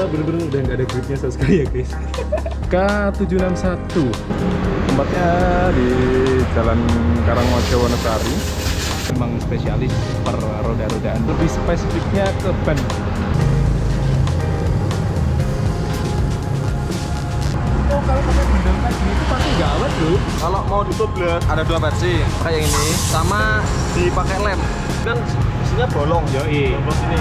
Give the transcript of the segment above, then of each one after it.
Bener-bener udah nggak ada gripnya sama sekali ya guys. K761 tempatnya di Jalan Karangmojo Wonosari. Memang spesialis per roda-rodaan, lebih spesifiknya ke ban. Oh, kalau pakai bandel kayak gini itu pasti nggak awet loh. Kalau mau ditublet ada dua versi, kayak yang ini sama dipakai lem. Kan isinya bolong. Yoi. Bolong sini.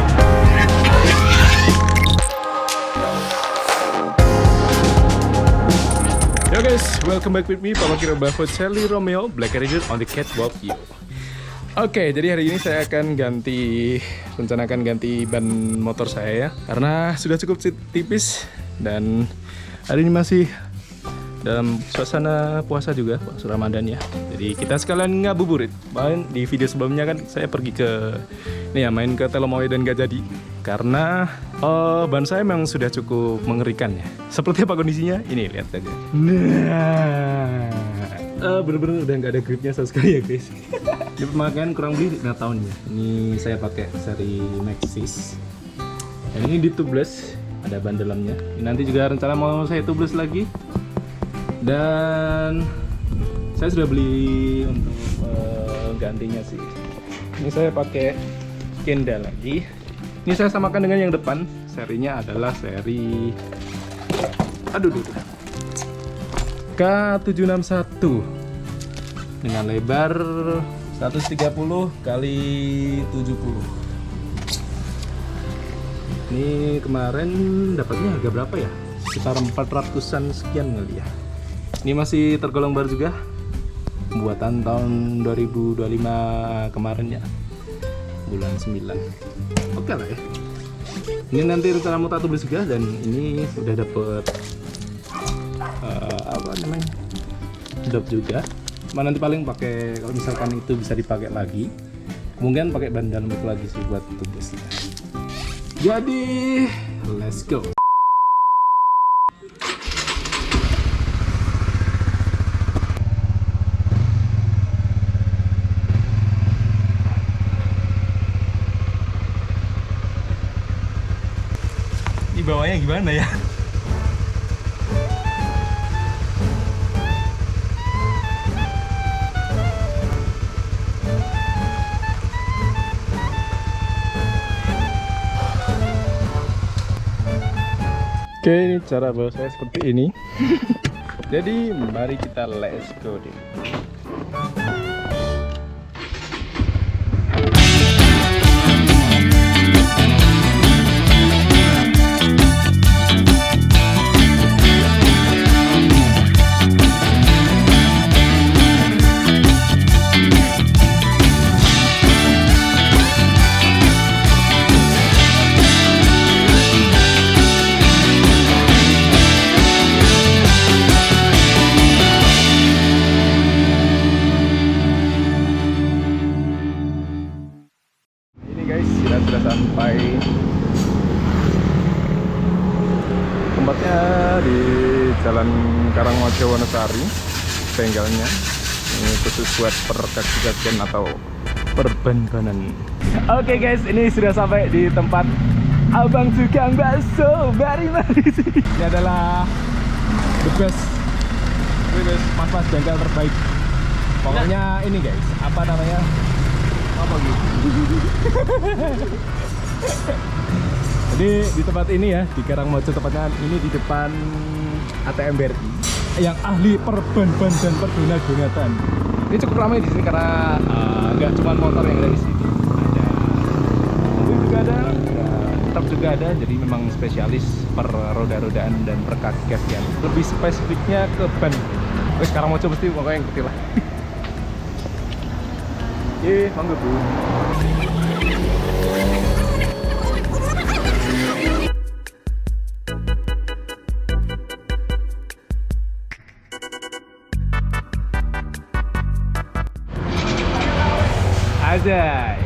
Yo guys, welcome back with me, Papa Kira Bafut Sally Romeo, Black Rider on the Catwalk You. Oke, jadi hari ini saya akan rencanakan ganti ban motor saya ya, karena sudah cukup tipis dan hari ini masih dalam suasana puasa juga, puasa Ramadan ya. Jadi kita sekalian ngabuburit. Bahkan di video sebelumnya kan saya pergi ke main ke Telomoe dan gak jadi karena ban saya memang sudah cukup mengerikan ya. Seperti apa kondisinya? Ini lihat aja. Nah, bener-bener udah nggak ada gripnya sama sekali ya guys. Ini pemakaian kurang lebih 5 tahun ya. Ini saya pakai seri Maxxis. Dan ini di tubeless, ada ban dalamnya. Ini nanti juga rencana mau saya tubeless lagi. Dan saya sudah beli untuk gantinya sih. Ini saya pakai Kenda lagi. Ini saya samakan dengan yang depan. Serinya adalah seri K761 dengan lebar 130 kali 70. Ini kemarin dapatnya harga berapa ya? Sekitar 400-an sekian kali ya. Ini masih tergolong baru juga, buatan tahun 2025 kemarin ya, bulan 9. Oke lah ya. Ini nanti rencana mau beli juga, dan ini sudah dapet dop juga. Cuma nanti paling pakai, kalau misalkan itu bisa dipakai lagi, kemungkinan pakai ban dalam itu lagi sih buat tugasnya. Jadi let's go. Di bawahnya gimana ya? Oke, ini cara bawa saya seperti ini. Jadi mari kita let's go deh. Sudah sampai tempatnya di Jalan Karangmojo Wonosari, bengkelnya. Ini khusus buat perkakian atau perban-banan. Oke guys, ini sudah sampai di tempat abang tukang bakso. Mari sini. Ini adalah the best mas-mas bengkel terbaik. Pokoknya ini guys, apa namanya? Apa gitu? Jadi di tempat ini ya, di Karangmojo tepatnya, ini di depan ATM BRI yang ahli perban-ban dan perdonat-donatan. Ini cukup ramai di sini karena nggak cuma motor yang ada di sini, ada mobil juga ada, truk juga ada. Jadi memang spesialis per roda-rodaan dan per kaki-kakian. Lebih spesifiknya ke ban. Wes Karangmojo mesti pokoknya yang kecil lah. Ye, mangga bu. Azai.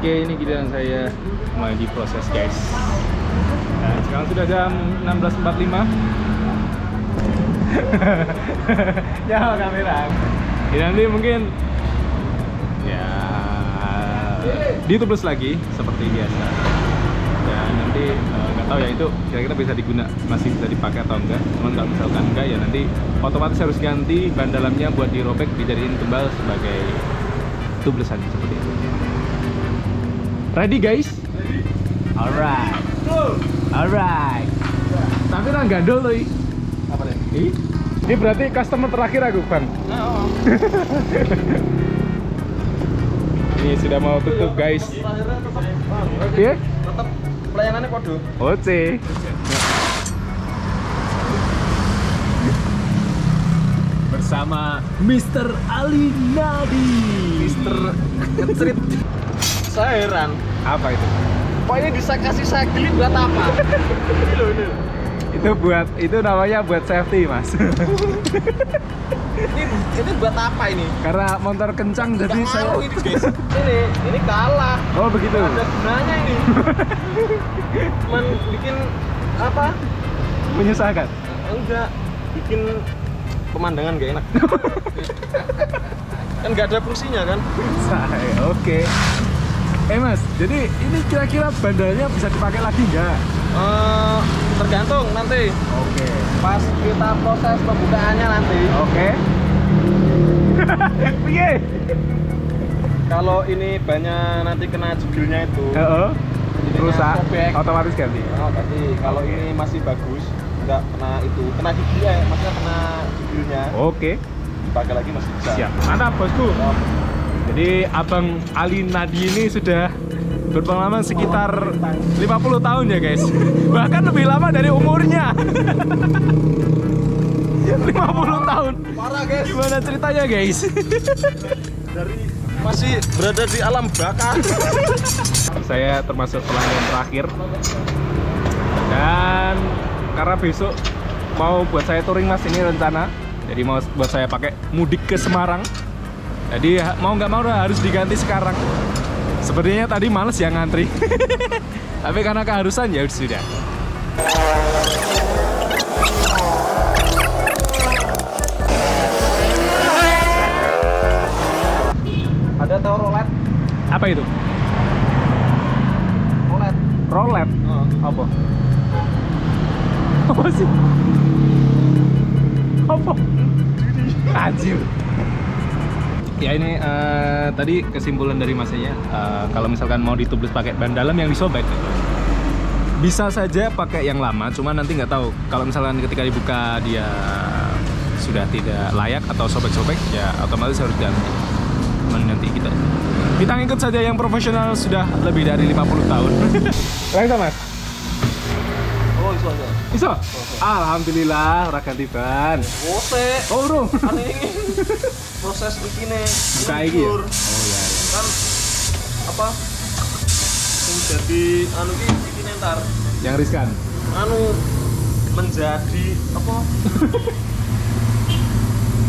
Oke, ini giliran saya mulai diproses guys. Nah, sekarang sudah jam 16.45. Ya kamera. Ya, nanti mungkin ya ditubles lagi seperti biasa. Dan nanti nggak tahu ya itu kira-kira masih bisa dipakai atau enggak. Cuman kalau misalkan enggak ya nanti otomatis harus ganti ban dalamnya buat dirobek dijadiin kembal sebagai tublesan seperti itu. Ready guys? Ready. Alright. Go. Alright. Tapi orang gandol loh. Apa deh? Ini berarti customer terakhir aku, Bang. Nah, Ini sudah mau tutup, guys. terakhirnya tetap Iya? tetap pelayanannya kode. Oke. Bersama Mr. Ali Nadi. Mister Ngecerit. Saya heran. Apa itu? Pokoknya bisa kasih saya klip buat apa? Ini loh ini. Itu namanya buat safety, Mas. Ini buat apa ini? Karena motor kencang jadi Nggak saya. ngaruh ini guys. Ini kalah. Oh, begitu. Nggak ada gunanya ini. Cuman bikin apa? Menyusahkan. Enggak. Bikin pemandangan gak enak. Kan nggak ada fungsinya kan? Oke. Mas, jadi ini kira-kira bandelnya bisa dipakai lagi nggak? Tergantung nanti. Oke. Pas kita proses pembukaannya nanti. Oke. Piye? Kalau ini banyak nanti kena jegilnya itu. Heeh. Ininya Rusak, sobek. otomatis ganti. Oh, berarti kalau ini masih bagus, nggak kena itu, kena gigi ya, maksudnya kena jegilnya. Oke. Dipakai lagi masih bisa. Siap. Mantap, bosku. Oh, Jadi Abang Ali Nadi ini sudah berpengalaman sekitar 50 tahun ya guys. Bahkan lebih lama dari umurnya. 50 tahun. parah guys. Gimana ceritanya guys? Dari masih berada di alam baka. Saya termasuk pelanggan terakhir. Dan karena besok mau buat saya touring Mas, ini rencana. Jadi mau buat saya pakai mudik ke Semarang. Jadi mau nggak mau harus diganti sekarang. Sepertinya tadi males ya ngantri. Tapi karena keharusan ya sudah. Ada tahu rolet? Apa itu? Rolet. Rolet. Oh. Apa? Apa sih? Apa? Anjir. Ya ini tadi kesimpulan dari masanya, kalau misalkan mau ditubles pakai ban dalam yang disobek, bisa saja pakai yang lama, cuma nanti nggak tahu kalau misalkan ketika dibuka dia sudah tidak layak atau sobek-sobek, ya otomatis harus ganti. Cuman nanti kita ngikut saja yang profesional sudah lebih dari 50 tahun. Langsung Mas. Oh, iso aja. Iso? Alhamdulillah, ora ganti ban. Ose. Oh, urung. Aneh ini. Proses begini. Buka iki ya? Luntur. Oh iya. Kan apa? Yang jadi anu ki begini ntar. Yang riskan. Anu menjadi apa?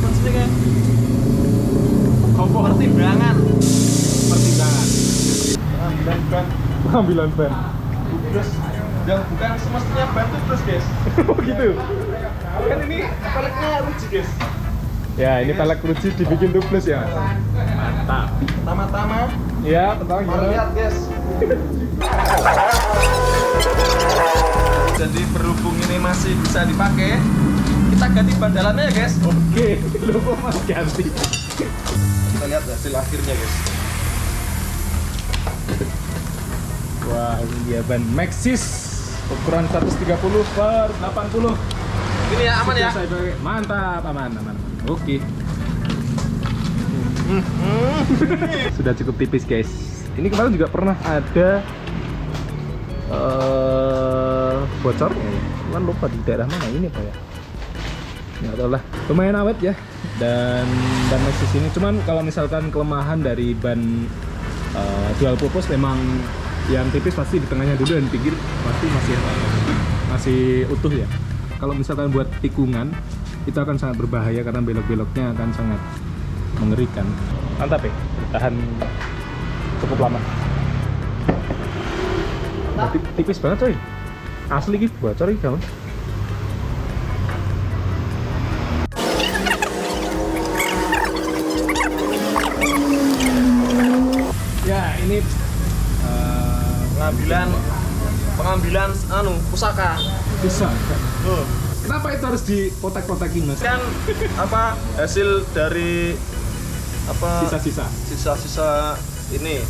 Maksudnya kayak Apa? pertimbangan. Pertimbangan. Ambilan ban. Ambilan ban. Terus yang bukan semestinya ban tuh terus guys. Oh gitu. Kan ini peleknya ruji guys. Ya, ini pelek ruji dibikin tubeless ya. Mantap. Pertama-tama Ya, pertama mari lihat guys. Jadi berhubung ini masih bisa dipakai, kita ganti ban dalamnya ya guys. Oke, lu kok mas ganti. Kita lihat hasil akhirnya guys. Wah, ini dia ban Maxxis ukuran 130 per 80. Ini ya aman ya. Sudah saya pakai. Mantap, aman. Oke. Sudah cukup tipis guys. Ini kemarin juga pernah ada bocor, cuman lupa di daerah mana ini Pak ya. Nggak tahu lah. Lumayan awet ya. Dan ban Maxxis ini, cuman kalau misalkan kelemahan dari ban dual purpose memang yang tipis pasti di tengahnya dulu dan pinggir pasti masih utuh ya. Kalau misalkan buat tikungan itu akan sangat berbahaya karena belok-beloknya akan sangat mengerikan. Mantap ya, tahan cukup lama. Tipis banget coy. Asli gitu bocor ini kawan. Ya ini pengambilan pusaka. bisa. Tuh. Kenapa itu harus dikotak-kotakin mas? Kan apa hasil dari apa Sisa-sisa ini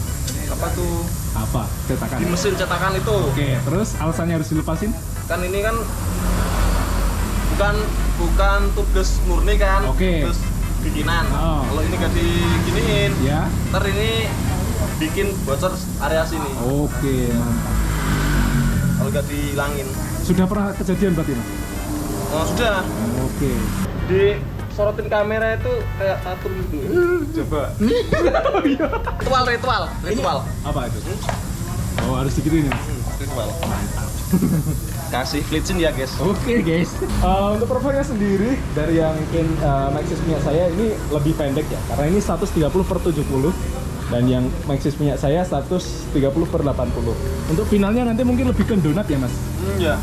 apa tuh apa? Cetakan. di mesin cetakan itu. Oke, terus alasannya harus dilepasin? Kan ini kan bukan tugas murni kan. Oke. Tugas bikinan. Oh. Kalau ini gak diginiin, Ya. ntar ini bikin bocor area sini. Oke, mantap. Kalau gak dihilangin. Sudah pernah kejadian berarti mas? Oh, sudah. Oke. Di sorotin kamera itu kayak atur gitu. Coba. Ritual. Apa itu? Oh harus digituin ya? Ritual. Kasih flitzin ya guys. Oke guys. Untuk performanya sendiri dari yang Maxxis punya saya ini lebih pendek ya, karena ini 130/70 dan yang Maxxis punya saya 130/80. Untuk finalnya nanti mungkin lebih ke donat ya mas? Ya.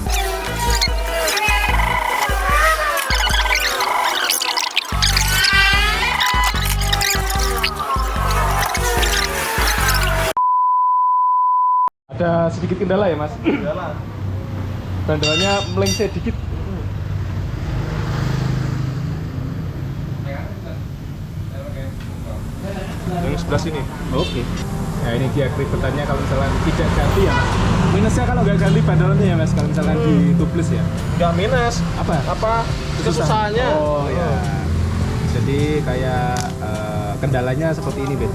Ada sedikit kendala ya mas? Jalan. Bandalannya melengsek dikit. Yang sebelah sini. Oke. Nah ini dia keribetannya kalau misalnya tidak ganti ya mas. Minusnya kalau nggak ganti bandalannya ya mas, kalau misalnya di tubeless ya. Nggak minus. Apa? Kesusahannya. Oh ya. Jadi kayak kendalanya seperti ini Ben.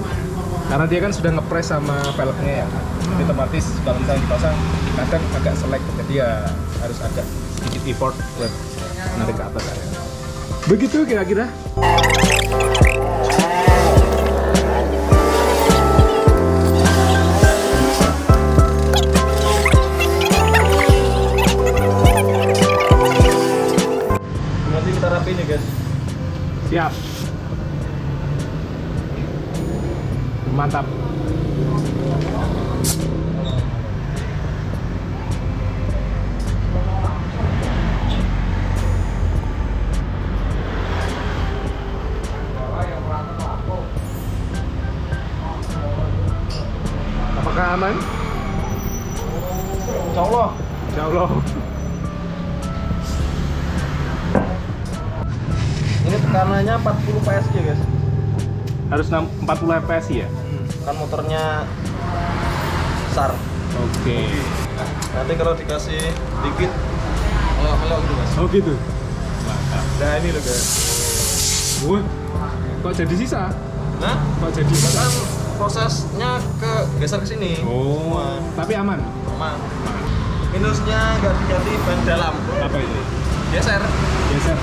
Karena dia kan sudah ngepres sama velgnya ya. Jadi otomatis kalau misalnya dipasang kadang agak selek, jadi ya harus ada sedikit effort buat narik ke atas. Begitu kira-kira. Nanti kita rapiin ya guys. Siap. Mantap. Apakah aman? Insya Allah. Insya Allah. Ini tekanannya 40 PSI ya guys. Harus 40 fps ya? Kan motornya besar. Oke. Nanti kalau dikasih dikit melok-melok gitu mas. Oh gitu. Mantap. Nah ini loh guys. Wah, kok jadi sisa? Nah, Kok jadi sisa? kan prosesnya ke geser ke sini. Oh, tapi aman. Aman. Minusnya nggak diganti ban dalam. Apa itu? Geser. Geser.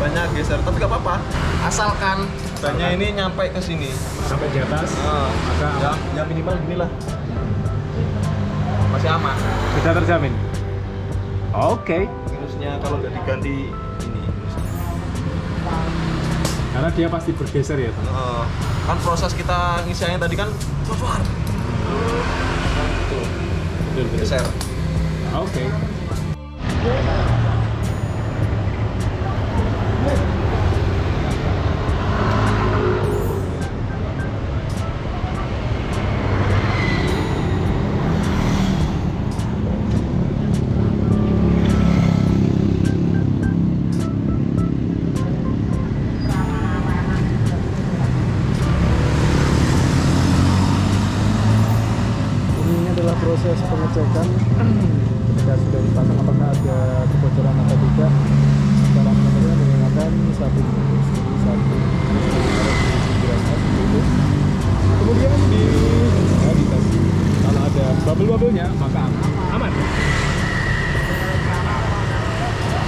Banyak geser, tapi nggak apa-apa. Asalkan bannya ini nyampe ke sini. Sampai di atas. Maka Maka ya minimal gini lah. Masih aman. sudah terjamin. Oke. Minusnya kalau nggak diganti ini. Karena dia pasti bergeser ya, Tom? Kan proses kita ngisiannya tadi kan cuar. Betul. Geser. Oke. Ini adalah proses pengecekan ketika sudah dipasang apakah ada kebocoran atau tidak. Cara mengeceknya menggunakan sabun bungkus, jadi sabun itu. Kemudian dites. Kalau ada bubble-bubblenya maka aman.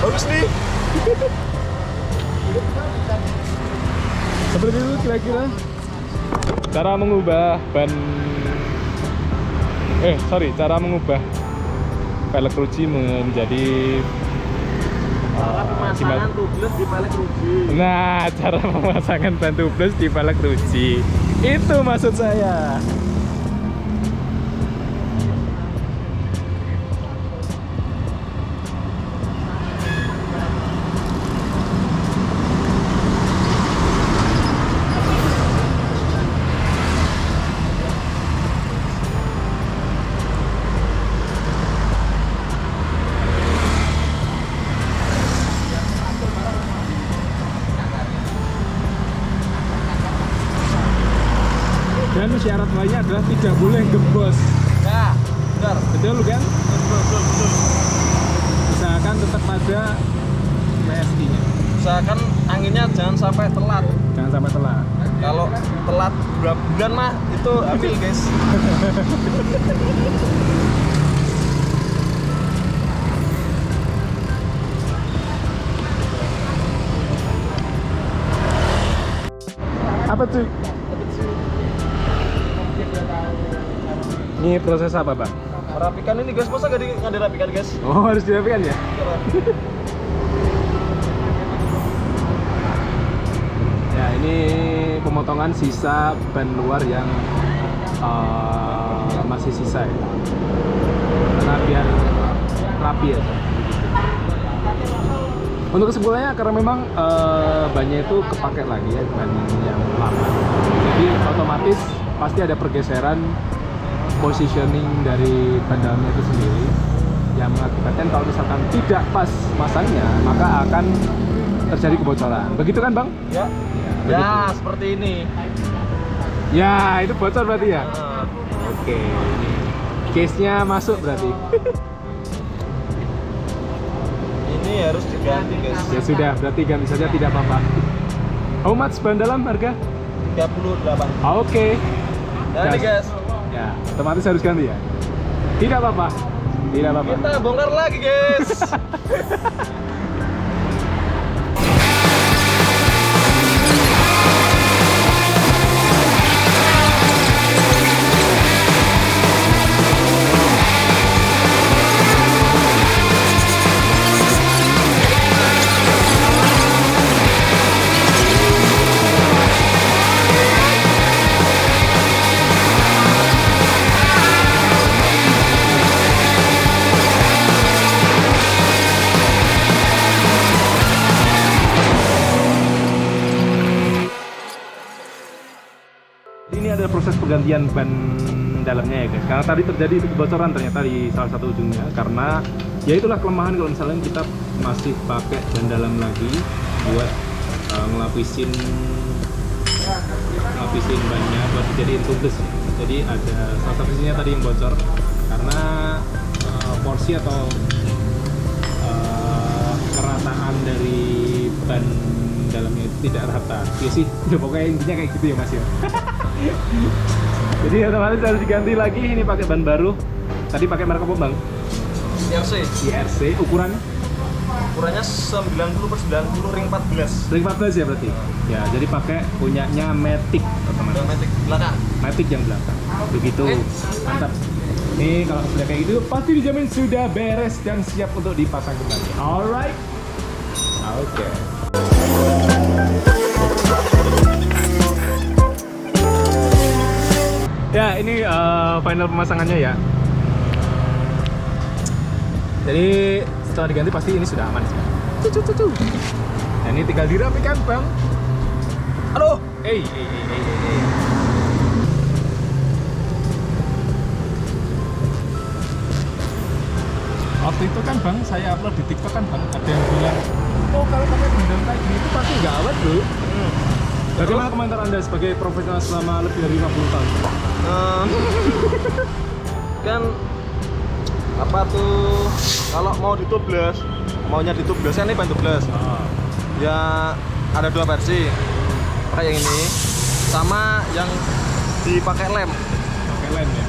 Bagus nih. Seperti itu kira-kira cara mengubah cara mengubah velg ruji menjadi Pemasangan tubeless di velg ruji. Nah, cara pemasangan ban tubeless di velg ruji. Itu maksud saya. Dan syarat lainnya adalah tidak boleh gembos. Ya, benar. Betul kan? Betul. Usahakan tetap ada PSI-nya. Usahakan anginnya jangan sampai telat. Jangan sampai telat. Kalau telat berapa bulan mah itu ambil guys. Apa tuh? Ini proses apa, Bang? Merapikan ini guys, masa nggak dirapikan guys? Oh, harus dirapikan ya? Ya, ini pemotongan sisa ban luar yang masih sisa ya. Karena biar rapi ya. Untuk kesimpulannya, karena memang bannya itu kepake lagi ya, ban yang lama. Jadi otomatis pasti ada pergeseran positioning dari ban dalamnya itu sendiri, yang mengakibatkan kalau misalkan tidak pas masangnya, maka akan terjadi kebocoran. Begitu kan, Bang? Ya. Ya, Ya, seperti ini. Ya, itu bocor berarti ya? Nah, Oke, ini case-nya masuk berarti. ini harus diganti guys. Ya sudah, berarti ganti saja, tidak apa-apa. How much ban dalam harga? 38. Oke. Ganti guys. Ya, otomatis harus ganti ya? Tidak apa-apa. Tidak apa-apa. Kita bongkar lagi guys. Ini ada proses pergantian ban dalamnya ya guys, karena tadi terjadi itu kebocoran ternyata di salah satu ujungnya, karena ya itulah kelemahan kalau misalnya kita masih pakai ban dalam lagi buat ngelapisin bannya buat dijadiin tubeless. Jadi ada salah satu sisinya tadi yang bocor karena porsi atau kerataan dari ban dalamnya itu tidak rata. Ya sih, ya pokoknya intinya kayak gitu ya Mas ya. Jadi otomatis harus diganti lagi, ini pakai ban baru. Tadi pakai merek apa, Bang? IRC. IRC, ukuran Ukurannya 90/90 ring 14. ring 14 ya berarti. Ya, jadi pakai punyanya Matic otomatis. Matic belakang. Matic yang belakang. Begitu. Mantap. Nih kalau sudah kayak gitu pasti dijamin sudah beres dan siap untuk dipasang kembali. Alright. Oke. Ya, ini final pemasangannya ya. Jadi setelah diganti pasti ini sudah aman sih. Nah, ini tinggal dirapikan, Bang. Aduh, Waktu itu kan Bang, saya upload di TikTok kan Bang, ada yang bilang, oh kalau pakai bendel kayak gini itu pasti nggak awet bro. Bagaimana komentar Anda sebagai profesional selama lebih dari 50 tahun? Kan apa tuh, kalau mau ditubeless, maunya ditubeless kan ini ban tubeless. Ya ada dua versi, pakai yang ini sama yang dipakai lem. Pakai lem ya?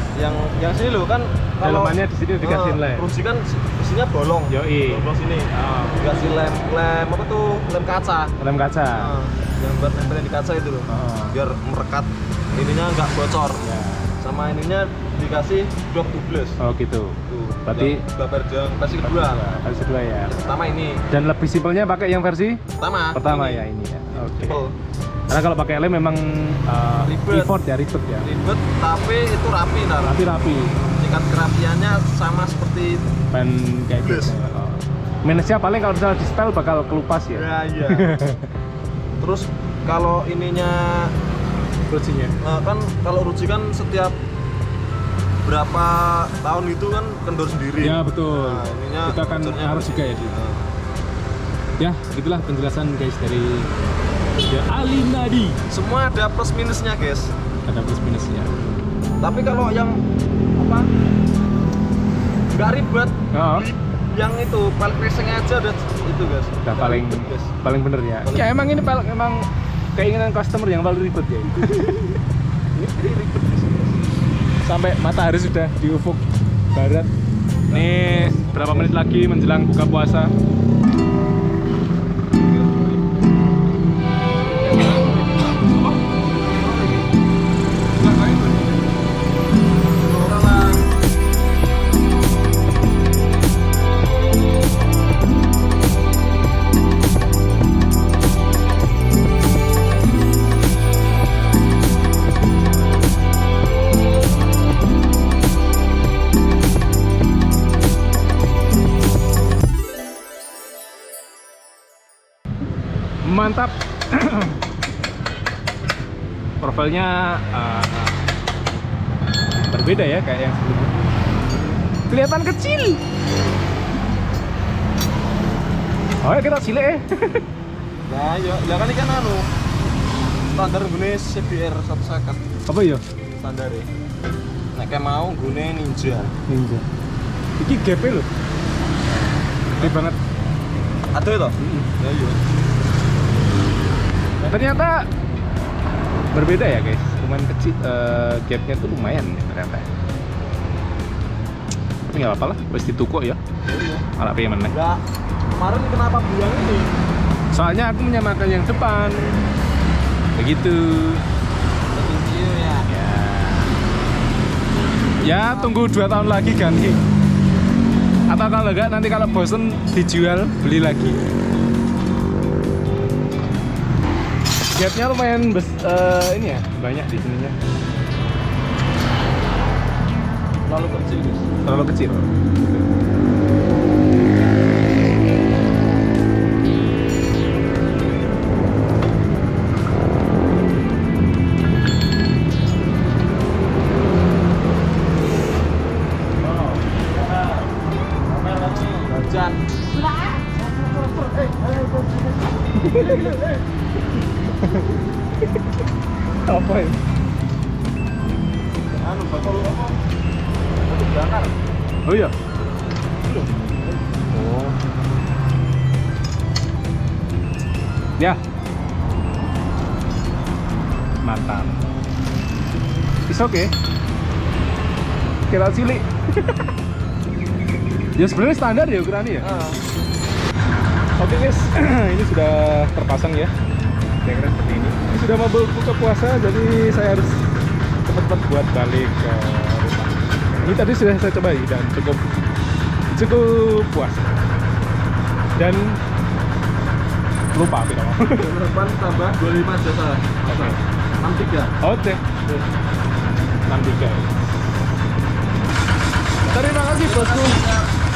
Yang sini loh kan, kalau dalamannya di sini dikasih lem. rusi kan isinya bolong. Yoi. Bolong sini. Dikasih lem apa tuh? Lem kaca. Lem kaca. Yang buat nempelin di kaca itu loh. Biar merekat, ininya nggak bocor. Ya. Sama ininya dikasih blok tubeless. Oh gitu. Tuh, Berarti versi kedua. Versi kedua ya. Pertama ini. Dan lebih simpelnya pakai yang versi pertama ini. ya ini ya. Oke. Simple. Karena kalau pakai lem memang Ribet. effort ya, ribet ya. Ribet tapi itu rapi nar. Rapi. Tingkat kerapiannya sama seperti Ban kayak Tubeless. gitu. Oh. Minusnya paling kalau misalnya di setel bakal kelupas ya. ya iya. Terus kalau ininya Rujinya. kan kalau ruji kan setiap berapa tahun itu kan kendor sendiri. Ya betul. Nah, ininya Kita kan bocornya harus juga ya. Nah, Ya, gitulah penjelasan guys dari Ali Nadi. semua ada plus minusnya guys. ada plus minusnya. Tapi kalau yang apa? Nggak ribet. Oh. Yang itu paling racing aja udah itu guys. Udah paling ribet, guys. paling bener ya. Ya emang ini emang keinginan customer yang paling ribet ya. Ini ribet guys. Sampai matahari sudah di ufuk barat. Nih berapa menit lagi menjelang buka puasa. Mantap. Profilnya berbeda ya kayak yang sebelumnya. Kelihatan kecil. Oh ya kita cilik ya. Nah, ya kan ini kan anu standar gune CBR 150 Apa ya? standar ya. Nek kayak mau gune Ninja. Ninja. Iki gap-e lho. Gede banget. Ada itu? Ya iya. Ternyata berbeda ya guys. Lumayan kecil, gapnya tuh lumayan ya ternyata. Tapi nggak apa-apa lah, wes dituku ya. Iya. Malah pengen meneh. Enggak. Kemarin kenapa bilang ini? Soalnya aku menyamakan yang depan. Begitu. Video ya. Ya tunggu 2 tahun lagi ganti. Atau kalau enggak nanti kalau bosen dijual beli lagi. Gapnya lumayan ini ya, banyak di sininya. Terlalu kecil guys. Terlalu kecil. Hujan. Apa ya? Anu bakal apa? Untuk bakar. Oh iya. Oh. Ya. Mantap. It's okay. Kira cilik. Ya sebenarnya standar ya ukurannya ya. Oke guys, ini sudah terpasang ya. Kira-kira seperti ini. Ini sudah mau buka puasa, jadi saya harus cepat-cepat buat balik ke rumah. Ini tadi sudah saya coba dan cukup puas. Dan lupa apa itu. Depan tambah 25 jasa. Oke. 63. Oke. 63. Terima kasih bosku.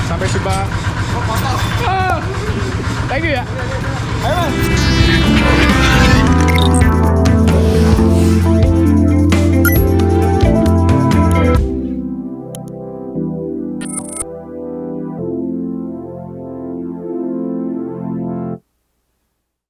Sampai jumpa. Oh, kotor. Ah, thank you ya. Ayo, Mas.